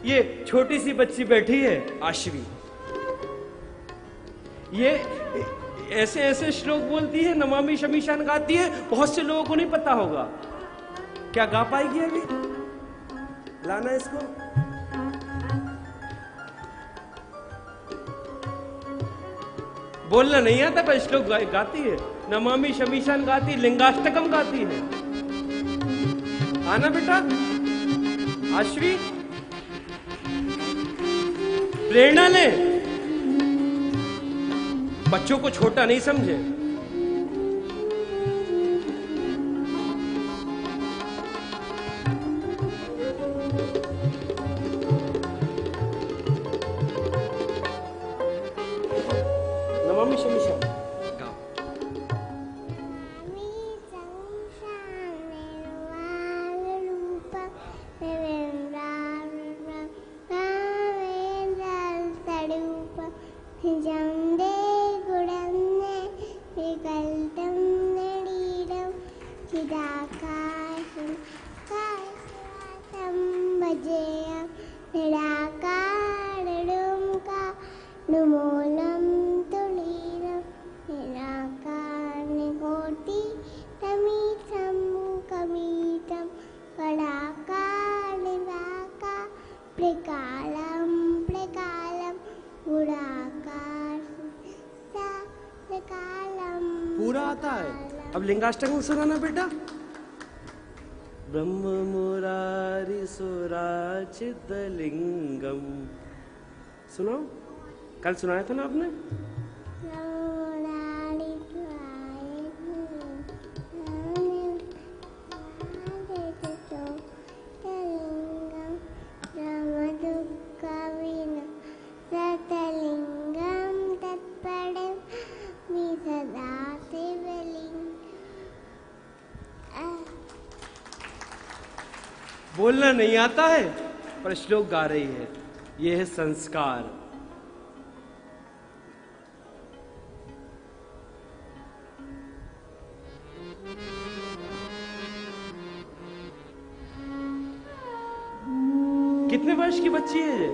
ये छोटी सी बच्ची बैठी है आश्वी, ये ऐसे ऐसे श्लोक बोलती है, नमामि शमीशान गाती है, बहुत से लोगों को नहीं पता होगा। क्या गा पाएगी अभी? लाना इसको। बोलना नहीं आता पर श्लोक गाती है, नमामि शमीशान गाती, लिंगाष्टकम गाती है। आना बेटा आश्वी, प्रेरणा ले, बच्चों को छोटा नहीं समझे। नमामि शमीशान गाओ। पूरा आता है। अब लिंगाष्टकम सुनाना बेटा। ब्रह्म मुरारी सुराचित लिंगम, सुनाओ। कल सुनाया था ना आपने? बोलना नहीं आता है पर श्लोक गा रही है। यह है संस्कार। कितने वर्ष की बच्ची है ये?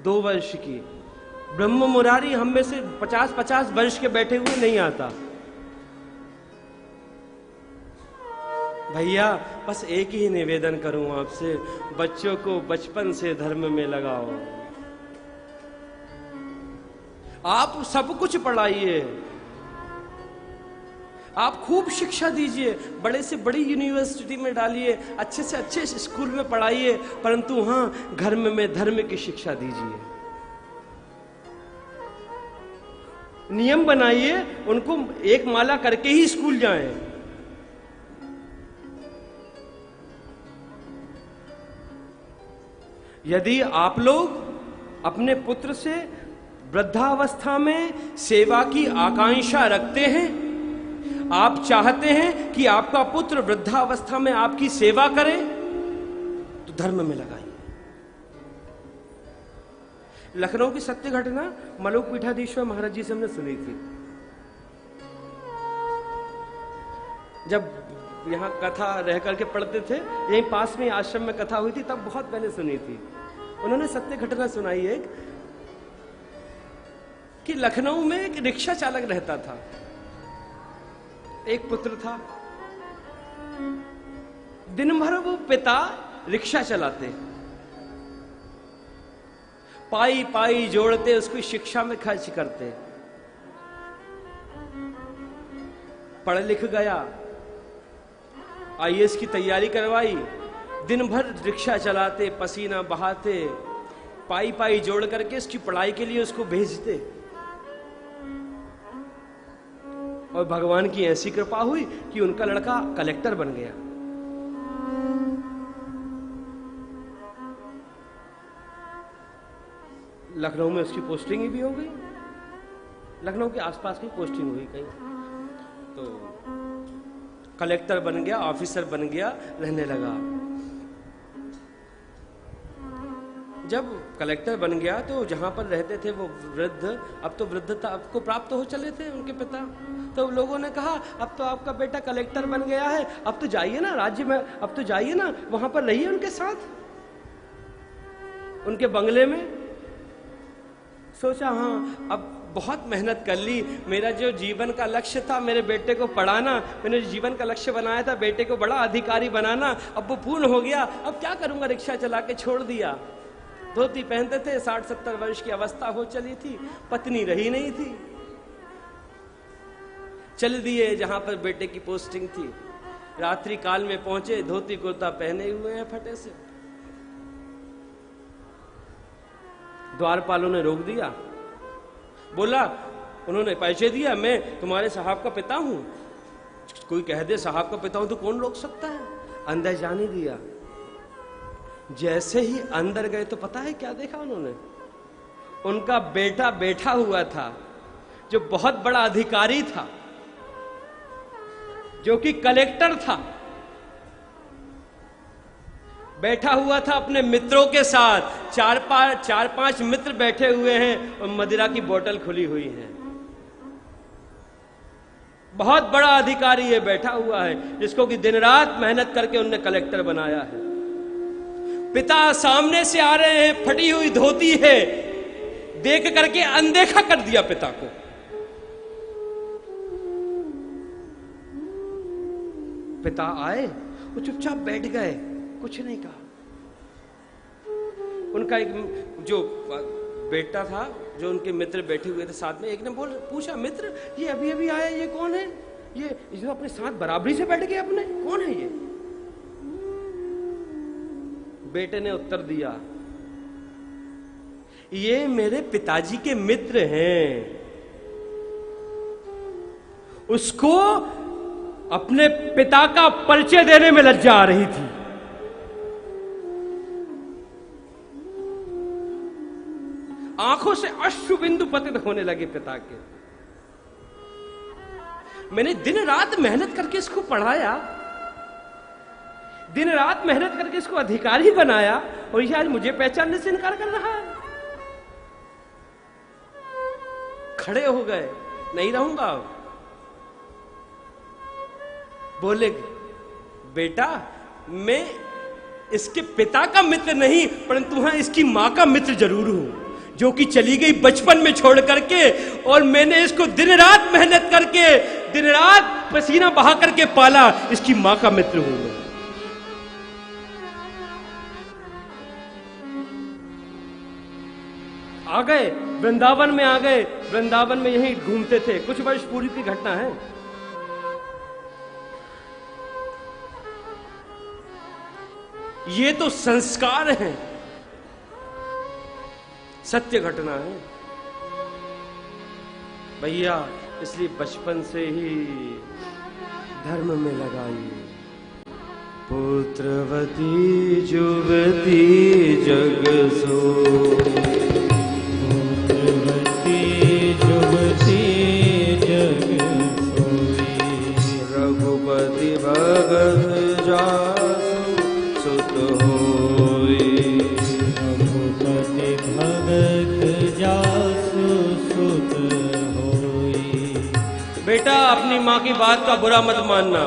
2 वर्ष की। ब्रह्म मुरारी हम में से 50-50 वर्ष के बैठे हुए नहीं आता। भैया बस एक ही निवेदन करूं आपसे, बच्चों को बचपन से धर्म में लगाओ। आप सब कुछ पढ़ाइए, आप खूब शिक्षा दीजिए, बड़े से बड़ी यूनिवर्सिटी में डालिए, अच्छे से अच्छे स्कूल में पढ़ाइए, परंतु हाँ घर में धर्म की शिक्षा दीजिए। नियम बनाइए, उनको एक माला करके ही स्कूल जाएं। यदि आप लोग अपने पुत्र से वृद्धावस्था में सेवा की आकांक्षा रखते हैं, आप चाहते हैं कि आपका पुत्र वृद्धावस्था में आपकी सेवा करे, तो धर्म में लगाइए। लखनऊ की सत्य घटना मलुक पीठाधीश्वर महाराज जी से हमने सुनी थी। जब यहाँ कथा रह करके पढ़ते थे, यहीं पास में आश्रम में कथा हुई थी, तब बहुत पहले सुनी थी। उन्होंने सत्य घटना सुनाई है कि लखनऊ में एक रिक्शा चालक रहता था, एक पुत्र था। दिन भर वो पिता रिक्शा चलाते, पाई पाई जोड़ते, उसकी शिक्षा में खर्च करते। पढ़ लिख गया, आईएएस की तैयारी करवाई, दिन भर रिक्शा चलाते, पसीना बहाते, पाई पाई जोड़ करके उसकी पढ़ाई के लिए उसको भेजते। और भगवान की ऐसी कृपा हुई कि उनका लड़का कलेक्टर बन गया। लखनऊ में उसकी पोस्टिंग भी हो गई, लखनऊ के आसपास की पोस्टिंग हुई कहीं, तो कलेक्टर बन गया, ऑफिसर बन गया, रहने लगा। जब कलेक्टर बन गया तो जहां पर रहते थे वो वृद्ध, अब तो वृद्धता आपको प्राप्त हो चले थे उनके पिता, तो लोगों ने कहा अब तो आपका बेटा कलेक्टर बन गया है, अब तो जाइए ना राज्य में, अब तो जाइए ना वहां पर रहिए उनके साथ। उनके बंगले में। सोचा हाँ अब बहुत मेहनत कर ली, मेरा जो जीवन का लक्ष्य था मेरे बेटे को पढ़ाना, मैंने जीवन का लक्ष्य बनाया था बेटे को बड़ा अधिकारी बनाना, अब वो पूर्ण हो गया, अब क्या करूंगा, रिक्शा चला के छोड़ दिया। धोती पहनते थे, 60-70 वर्ष की अवस्था हो चली थी, पत्नी रही नहीं थी, चल दिए जहां पर बेटे की पोस्टिंग थी। रात्रि काल में पहुंचे, धोती कुर्ता पहने हुए हैं फटे से। द्वारपालों ने रोक दिया, बोला, उन्होंने पैसे दिया, मैं तुम्हारे साहब का पिता हूं। कोई कह दे साहब का पिता हूं तो कौन रोक सकता है। अंदर जाने दिया। जैसे ही अंदर गए तो पता है क्या देखा उन्होंने, उनका बेटा बैठा हुआ था जो बहुत बड़ा अधिकारी था, जो कि कलेक्टर था, बैठा हुआ था अपने मित्रों के साथ। चार पांच मित्र बैठे हुए हैं और मदिरा की बोतल खुली हुई है। बहुत बड़ा अधिकारी है बैठा हुआ है, जिसको कि दिन रात मेहनत करके उनने कलेक्टर बनाया है। पिता सामने से आ रहे हैं, फटी हुई धोती है, देख करके अनदेखा कर दिया पिता को। पिता आए, वो चुपचाप बैठ गए, कुछ नहीं कहा। उनका एक जो बेटा था, जो उनके मित्र बैठे हुए थे साथ में, एक ने पूछा, मित्र ये अभी अभी आया, ये कौन है? ये जो अपने साथ बराबरी से बैठ गए अपने, कौन है ये? बेटे ने उत्तर दिया, ये मेरे पिताजी के मित्र हैं। उसको अपने पिता का परिचय देने में लज्जा आ रही थी। आंखों से अश्रु बिंदु पतित होने लगे पिता के। मैंने दिन रात मेहनत करके इसको पढ़ाया, दिन रात मेहनत करके इसको अधिकारी बनाया, और ये आज मुझे पहचानने से इनकार कर रहा है। खड़े हो गए, नहीं रहूंगा। बोले, बेटा मैं इसके पिता का मित्र नहीं, परंतु हाँ इसकी मां का मित्र जरूर हूं, जो कि चली गई बचपन में छोड़ करके, और मैंने इसको दिन रात मेहनत करके, दिन रात पसीना बहा करके पाला। इसकी मां का मित्र हूं मैं। आ गए वृंदावन में, आ गए वृंदावन में, यहीं घूमते थे। कुछ वर्ष पूर्व की घटना है। ये तो संस्कार हैं, सत्य घटना है भैया। इसलिए बचपन से ही धर्म में लगाइए। पुत्रवती जुवती जग सो, पुत्रवती जुवती जग सोई। रघुपति भगत जासु सुत होई, रघुपति भगत जासु सुत होई। बेटा अपनी मां की बात का बुरा मत मानना।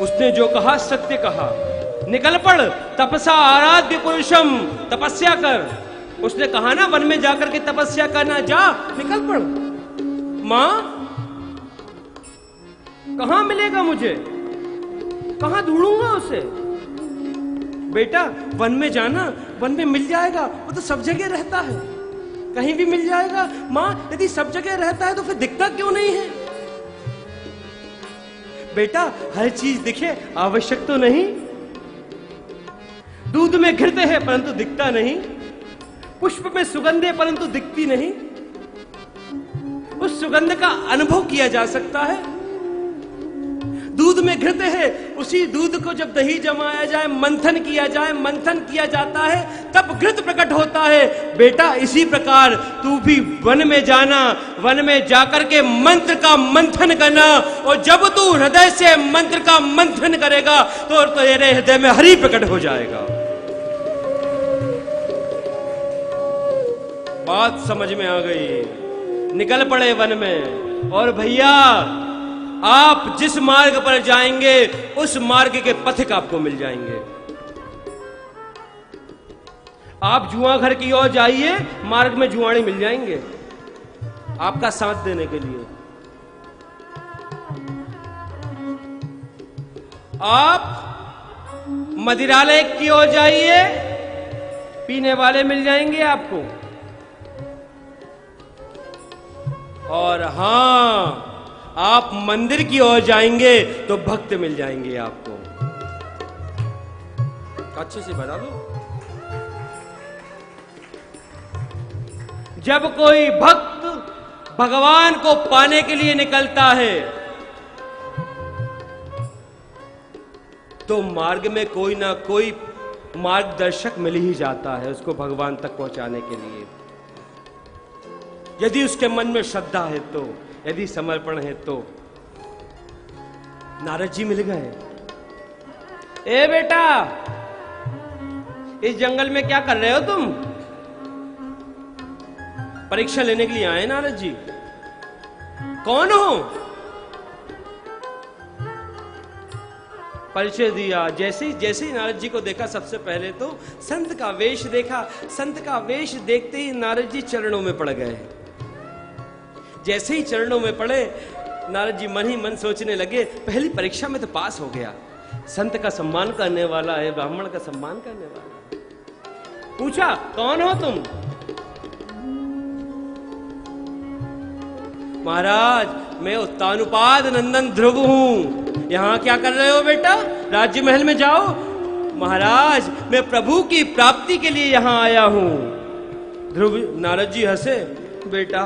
उसने जो कहा सत्य कहा। निकल पड़ तपसा आराध्य पुरुषम, तपस्या कर। उसने कहा ना वन में जाकर के तपस्या करना, जा निकल पड़। मां कहां मिलेगा मुझे, कहां ढूंढूंगा उसे? बेटा वन में जाना, वन में मिल जाएगा, वो तो सब जगह रहता है, कहीं भी मिल जाएगा। मां यदि सब जगह रहता है तो फिर दिखता क्यों नहीं है? बेटा हर चीज दिखे आवश्यक तो नहीं। दूध में घिरते हैं परंतु दिखता नहीं, पुष्प में सुगंध है परंतु दिखती नहीं। उस सुगंध का अनुभव किया जा सकता है। दूध में घिरते हैं, उसी दूध को जब दही जमाया जाए, मंथन किया जाए, मंथन किया जाता है, तब घृत प्रकट होता है। बेटा इसी प्रकार तू भी वन में जाना, वन में जाकर के मंत्र का मंथन करना, और जब तू हृदय से मंत्र का मंथन करेगा तो तेरे हृदय में हरि प्रकट हो जाएगा। बात समझ में आ गई। निकल पड़े वन में। और भैया आप जिस मार्ग पर जाएंगे उस मार्ग के पथिक आपको मिल जाएंगे। आप जुआ घर की ओर जाइए, मार्ग में जुआड़ी मिल जाएंगे आपका साथ देने के लिए। आप मदिरालय की ओर जाइए, पीने वाले मिल जाएंगे आपको। और हां, आप मंदिर की ओर जाएंगे तो भक्त मिल जाएंगे आपको। अच्छे से बता दो। जब कोई भक्त भगवान को पाने के लिए निकलता है तो मार्ग में कोई ना कोई मार्गदर्शक मिल ही जाता है उसको भगवान तक पहुंचाने के लिए। यदि उसके मन में श्रद्धा है तो, यदि समर्पण है तो। नारद जी मिल गए। ए बेटा, इस जंगल में क्या कर रहे हो तुम? परीक्षा लेने के लिए आए नारद जी। कौन हो? परिचय दिया। जैसे ही नारद जी को देखा, सबसे पहले तो संत का वेश देखा। संत का वेश देखते ही नारद जी चरणों में पड़ गए। जैसे ही चरणों में पड़े, नारद जी मन ही मन सोचने लगे, पहली परीक्षा में तो पास हो गया, संत का सम्मान करने वाला है, ब्राह्मण का सम्मान करने वाला है। पूछा, कौन हो तुम? महाराज, मैं उत्तानुपाद नंदन ध्रुव हूं। यहां क्या कर रहे हो बेटा? राज्य महल में जाओ। महाराज, मैं प्रभु की प्राप्ति के लिए यहां आया हूं। ध्रुव, नारद जी हंसे। बेटा,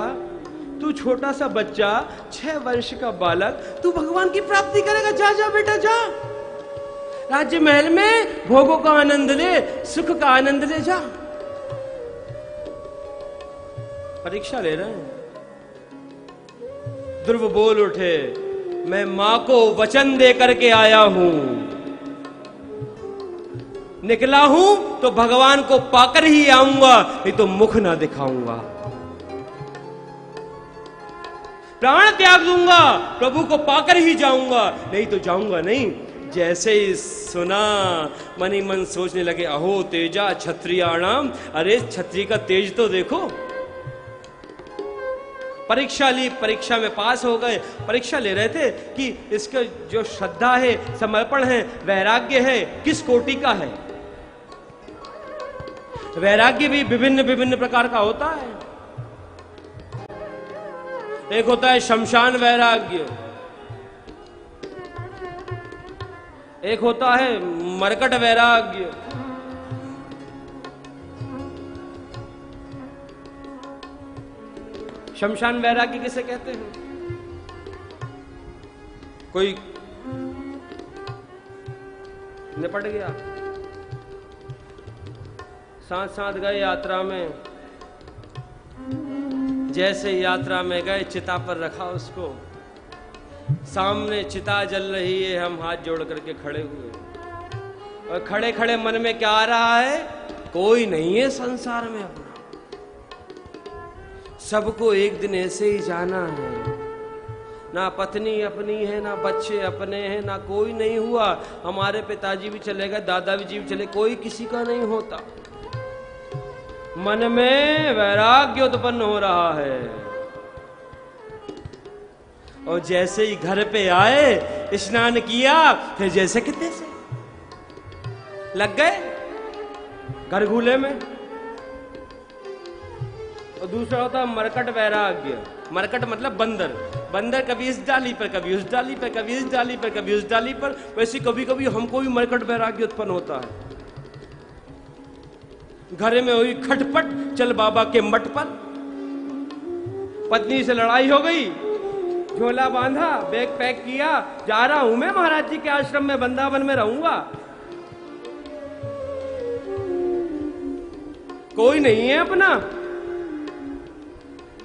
तू छोटा सा बच्चा, 6 वर्ष का बालक, तू भगवान की प्राप्ति करेगा? जा जा बेटा जा। राज्य महल में भोगों का आनंद ले, सुख का आनंद ले जा। परीक्षा ले रहे हैं। ध्रुव बोल उठे, मैं मां को वचन दे करके आया हूं। निकला हूं तो भगवान को पाकर ही आऊंगा, नहीं तो मुख ना दिखाऊंगा। प्राण त्याग दूंगा, प्रभु को पाकर ही जाऊंगा, नहीं तो जाऊंगा नहीं। जैसे ही सुना, मन ही मन सोचने लगे, अहो तेजा क्षत्रियाणाम। अरे क्षत्रिय का तेज तो देखो। परीक्षा ली, परीक्षा में पास हो गए। परीक्षा ले रहे थे कि इसका जो श्रद्धा है, समर्पण है, वैराग्य है, किस कोटि का है। वैराग्य भी विभिन्न विभिन्न प्रकार का होता है। एक होता है शमशान वैराग्य, एक होता है मरकट वैराग्य, शमशान वैराग्य किसे कहते हैं? कोई निपट गया, साथ साथ गए यात्रा में, जैसे यात्रा में गए चिता पर रखा उसको, सामने चिता जल रही है, हम हाथ जोड़ करके खड़े हुए और खड़े खड़े मन में क्या आ रहा है? कोई नहीं है संसार में अपना, सबको एक दिन ऐसे ही जाना है। ना पत्नी अपनी है, ना बच्चे अपने हैं, ना कोई नहीं हुआ। हमारे पिताजी भी चले गए, दादाजी भी चले, कोई किसी का नहीं होता। मन में वैराग्य उत्पन्न हो रहा है। और जैसे ही घर पे आए, स्नान किया, फिर जैसे कि तैसे लग गए घरघूले में। और दूसरा होता है मरकट वैराग्य। मरकट मतलब बंदर। बंदर कभी इस डाली पर, कभी उस डाली पर, कभी इस डाली पर, कभी उस डाली पर। वैसे कभी कभी हमको भी मरकट वैराग्य उत्पन्न होता है। घर में हुई खटपट, चल बाबा के मठ पर। पत्नी से लड़ाई हो गई, झोला बांधा, बैग पैक किया, जा रहा हूं मैं महाराज जी के आश्रम में, वृंदावन में रहूंगा। कोई नहीं है अपना,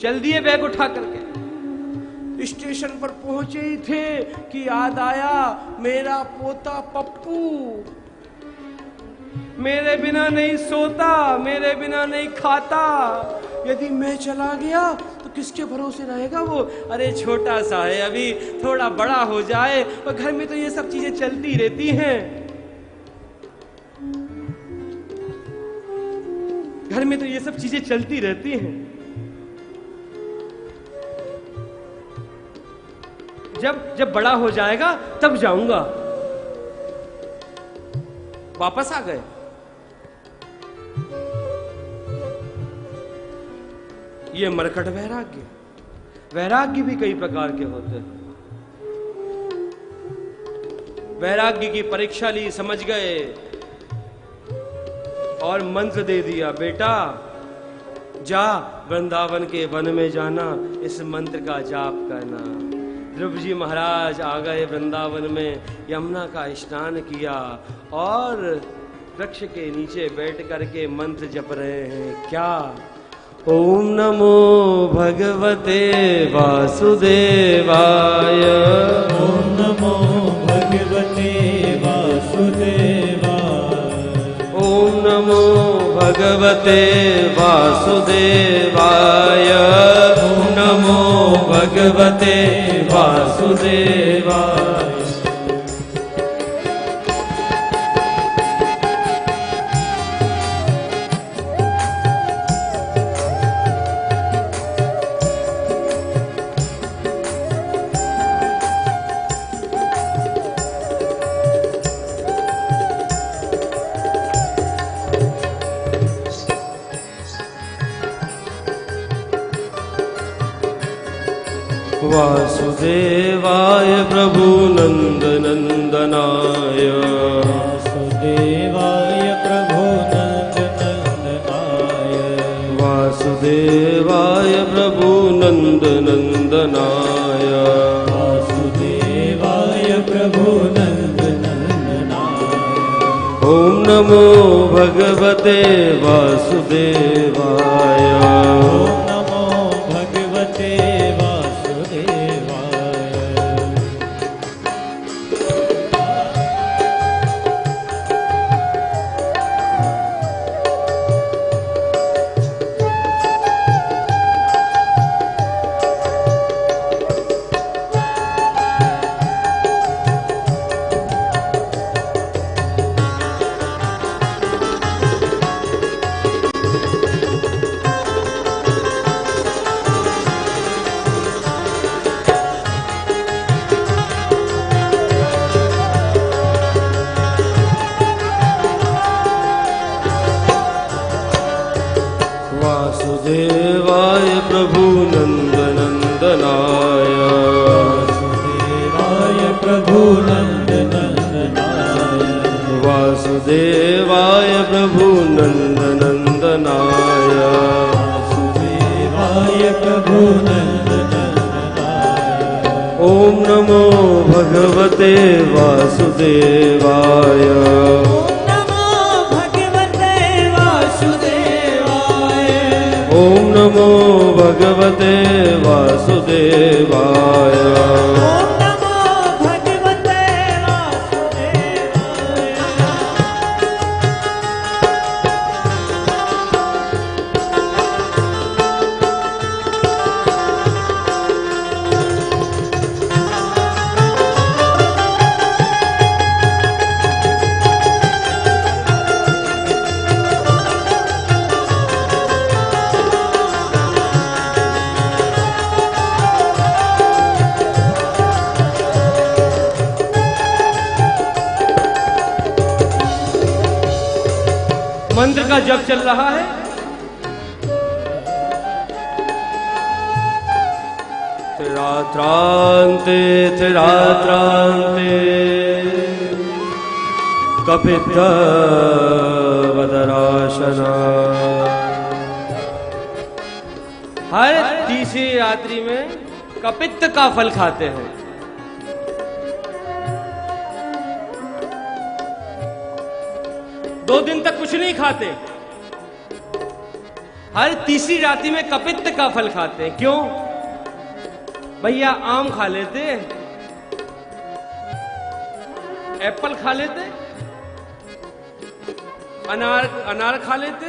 चल दिए बैग उठा करके। स्टेशन पर पहुंचे ही थे कि याद आया, मेरा पोता पप्पू मेरे बिना नहीं सोता, मेरे बिना नहीं खाता। यदि मैं चला गया तो किसके भरोसे रहेगा वो? अरे छोटा सा है अभी, थोड़ा बड़ा हो जाए, और घर में तो ये सब चीजें चलती रहती हैं। घर में तो ये सब चीजें चलती रहती हैं। जब बड़ा हो जाएगा तब जाऊंगा। वापस आ गए। ये मरकट वैराग्य। वैराग्य भी कई प्रकार के होते हैं। वैराग्य की परीक्षा ली, समझ गए और मंत्र दे दिया, बेटा जा वृंदावन के वन में जाना, इस मंत्र का जाप करना। ध्रुव जी महाराज आ गए वृंदावन में, यमुना का स्नान किया और वृक्ष के नीचे बैठ करके मंत्र जप रहे हैं। क्या? ओम नमो भगवते वासुदेवाय। ओम नमो भगवते वासुदेवाय। ओम नमो भगवते वासुदेवाय। ओम नमो भगवते वासुदेवाय। वासुदेवाय प्रभु नंदनंदनाय। वासुदेवाय प्रभु नंदनंदनाय। वासुदेवाय प्रभु नंदनंदनाय। वासुदेवाय प्रभु नंदनंदनाय। ओम नमो भगवते वासुदेवाय। वासुदेवाय प्रभु नंदनंदनाय। वासुदेवाय प्रभु नंदनंदनाय। वासुदेवाय प्रभु नंदनंदनाय। वासुदेवाय प्रभु नंदनंदनाय। ओम नमो भगवते वासुदेवाय। ओम नमो भगवते वासुदेवाय। ओम नमो भगवते मंत्र का जप चल रहा है। तिरात्रांते तिरात्रांते कपित्थवदराशना। हर तीसरी रात्रि में कपित्त का फल खाते हैं। दो दिन तक कुछ नहीं खाते, हर तीसरी रात्रि में कपित्त का फल खाते हैं। क्यों भैया? आम खा लेते, एप्पल खा लेते, अनार खा लेते,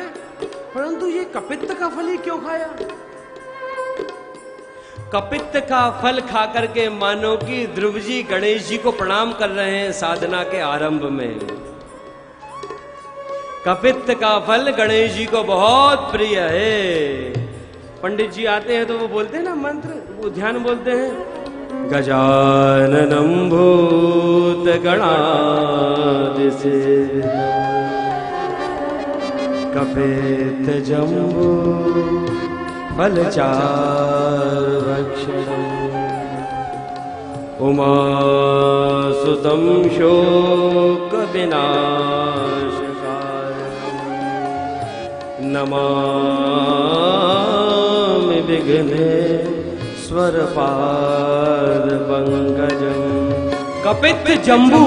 परंतु ये कपित्त का फल ही क्यों खाया? कपित्त का फल खा करके मानो कि ध्रुव जी गणेश जी को प्रणाम कर रहे हैं साधना के आरंभ में। कपित्त का फल गणेश जी को बहुत प्रिय है। पंडित जी आते हैं तो वो बोलते हैं ना मंत्र, वो ध्यान बोलते हैं, गजाननं भूत गणादिसे कपित्त जम्बू फलचार्वक्षरम् उमासुतं शोक विनाशकारणम् नमामि विघ्नेश्वर पाद पंकजम्। कपित्त जम्बू